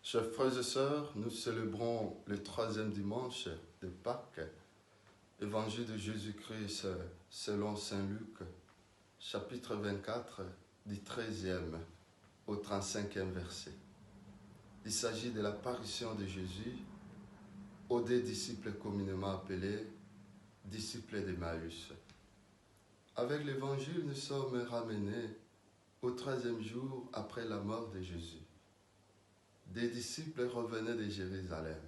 Chers frères et sœurs, nous célébrons le troisième dimanche de Pâques, Évangile de Jésus-Christ selon Saint Luc, chapitre 24, du 13e au 35e verset. Il s'agit de l'apparition de Jésus aux deux disciples communément appelés disciples d'Emmaüs. Avec l'Évangile, nous sommes ramenés au troisième jour après la mort de Jésus. Des disciples revenaient de Jérusalem.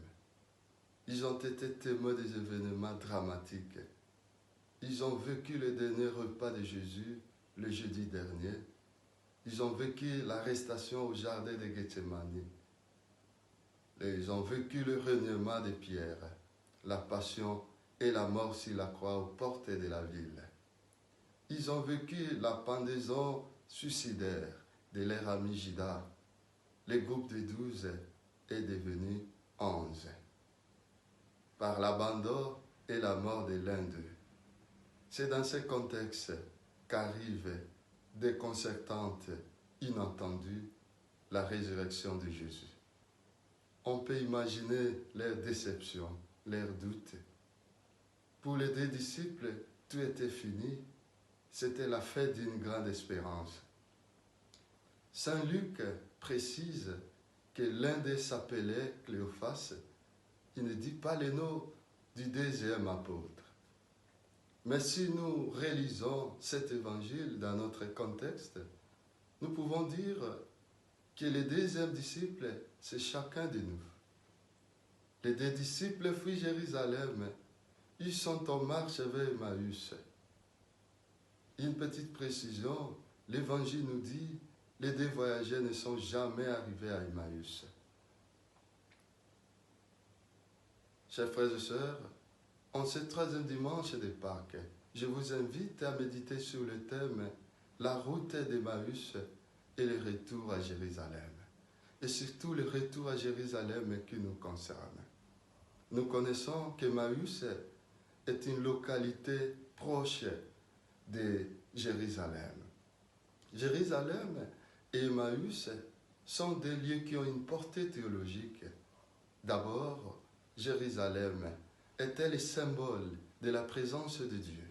Ils ont été témoins des événements dramatiques. Ils ont vécu le dernier repas de Jésus le jeudi dernier. Ils ont vécu l'arrestation au jardin de Gethsémani. Ils ont vécu le reniement de Pierre, la passion et la mort sur la croix aux portes de la ville. Ils ont vécu la pendaison suicidaire de leur ami Judas. Le groupe de 12 est devenu 11 par l'abandon et la mort de l'un d'eux. C'est dans ce contexte qu'arrive déconcertante, inattendue, la résurrection de Jésus. On peut imaginer leur déception, leurs doutes. Pour les deux disciples, tout était fini. C'était la fête d'une grande espérance. Saint Luc précise que l'un d'eux s'appelait Cléophas. Il ne dit pas le nom du deuxième apôtre. Mais si nous réalisons cet évangile dans notre contexte, nous pouvons dire que le deuxième disciple, c'est chacun de nous. Les deux disciples fuient Jérusalem. Ils sont en marche vers Emmaüs. Une petite précision, l'évangile nous dit les deux voyageurs ne sont jamais arrivés à Emmaüs. Chers frères et sœurs, en ce troisième dimanche de Pâques, je vous invite à méditer sur le thème « La route d'Emmaüs et le retour à Jérusalem ». Et surtout le retour à Jérusalem qui nous concerne. Nous connaissons qu'Emmaüs est une localité proche de Jérusalem. Jérusalem et Emmaüs sont des lieux qui ont une portée théologique. D'abord, Jérusalem était le symbole de la présence de Dieu.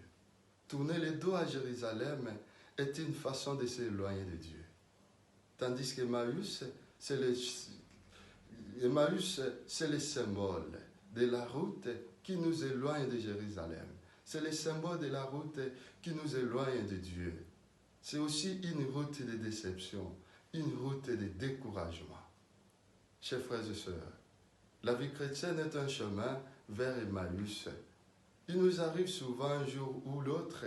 Tourner le dos à Jérusalem est une façon de s'éloigner de Dieu. Tandis qu'Emmaüs, c'est le symbole de la route qui nous éloigne de Jérusalem. C'est le symbole de la route qui nous éloigne de Dieu. C'est aussi une route de déception, une route de découragement. Chers frères et sœurs, la vie chrétienne est un chemin vers Emmaüs. Il nous arrive souvent un jour ou l'autre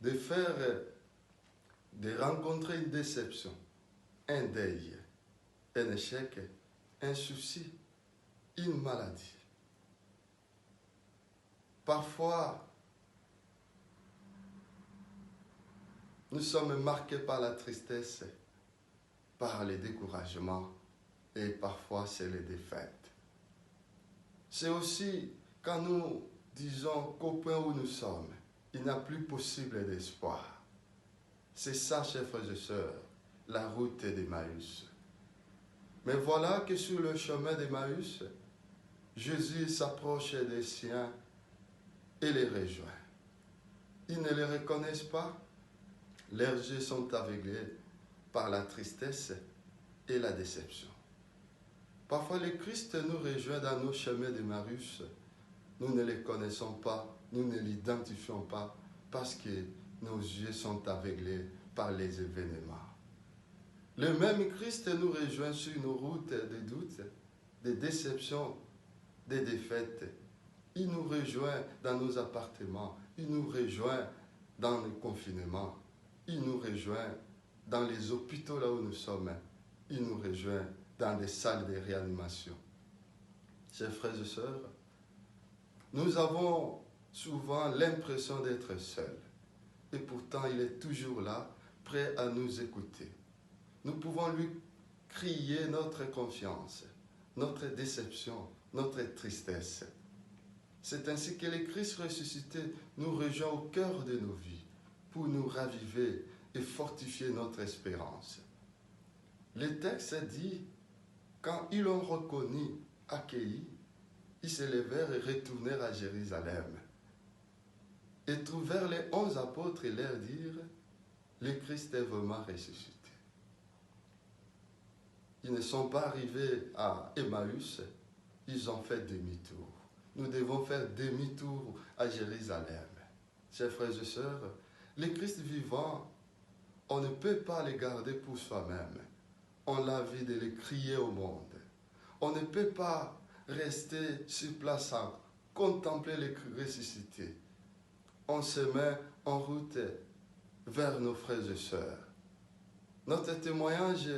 de rencontrer une déception, un deuil, un échec, un souci, une maladie. Parfois, nous sommes marqués par la tristesse, par les découragements et parfois c'est les défaites. C'est aussi quand nous disons qu'au point où nous sommes, il n'y a plus possible d'espoir. C'est ça, chers frères et sœurs, la route d'Emmaüs. Mais voilà que sur le chemin d'Emmaüs, Jésus s'approche des siens et les rejoint. Ils ne les reconnaissent pas. Leurs yeux sont aveuglés par la tristesse et la déception. Parfois, le Christ nous rejoint dans nos chemins d'Emmaüs. Nous ne les connaissons pas, nous ne l'identifions pas parce que nos yeux sont aveuglés par les événements. Le même Christ nous rejoint sur nos routes de doutes, de déceptions, de défaites. Il nous rejoint dans nos appartements, il nous rejoint dans le confinement, il nous rejoint dans les hôpitaux là où nous sommes, il nous rejoint dans des salles de réanimation. Chers frères et sœurs, nous avons souvent l'impression d'être seuls. Et pourtant, il est toujours là, prêt à nous écouter. Nous pouvons lui crier notre confiance, notre déception, notre tristesse. C'est ainsi que le Christ ressuscité nous rejoint au cœur de nos vies pour nous raviver et fortifier notre espérance. Le texte dit quand ils l'ont reconnu, accueilli, ils se levèrent et retournèrent à Jérusalem. Et trouvèrent les 11 apôtres et leur dirent, le Christ est vraiment ressuscité. Ils ne sont pas arrivés à Emmaüs, ils ont fait demi-tour. Nous devons faire demi-tour à Jérusalem. Chers frères et sœurs, le Christ vivant, on ne peut pas le garder pour soi-même. On l'a vu de le crier au monde. On ne peut pas rester sur place à contempler le ressuscité. On se met en route vers nos frères et sœurs. Notre témoignage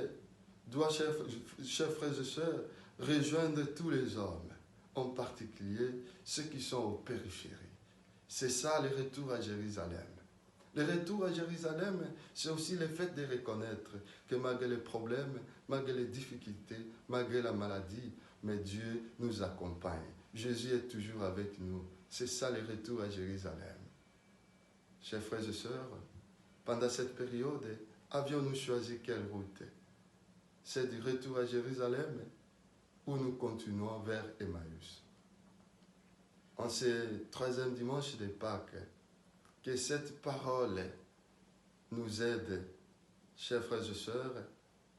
doit, chers frères et sœurs, rejoindre tous les hommes, en particulier ceux qui sont aux périphéries. C'est ça le retour à Jérusalem. Le retour à Jérusalem, c'est aussi le fait de reconnaître que malgré les problèmes, malgré les difficultés, malgré la maladie, mais Dieu nous accompagne. Jésus est toujours avec nous. C'est ça le retour à Jérusalem. Chers frères et sœurs, pendant cette période, avions-nous choisi quelle route? C'est du retour à Jérusalem ou nous continuons vers Emmaüs? En ce troisième dimanche de Pâques, que cette parole nous aide, chers frères et sœurs,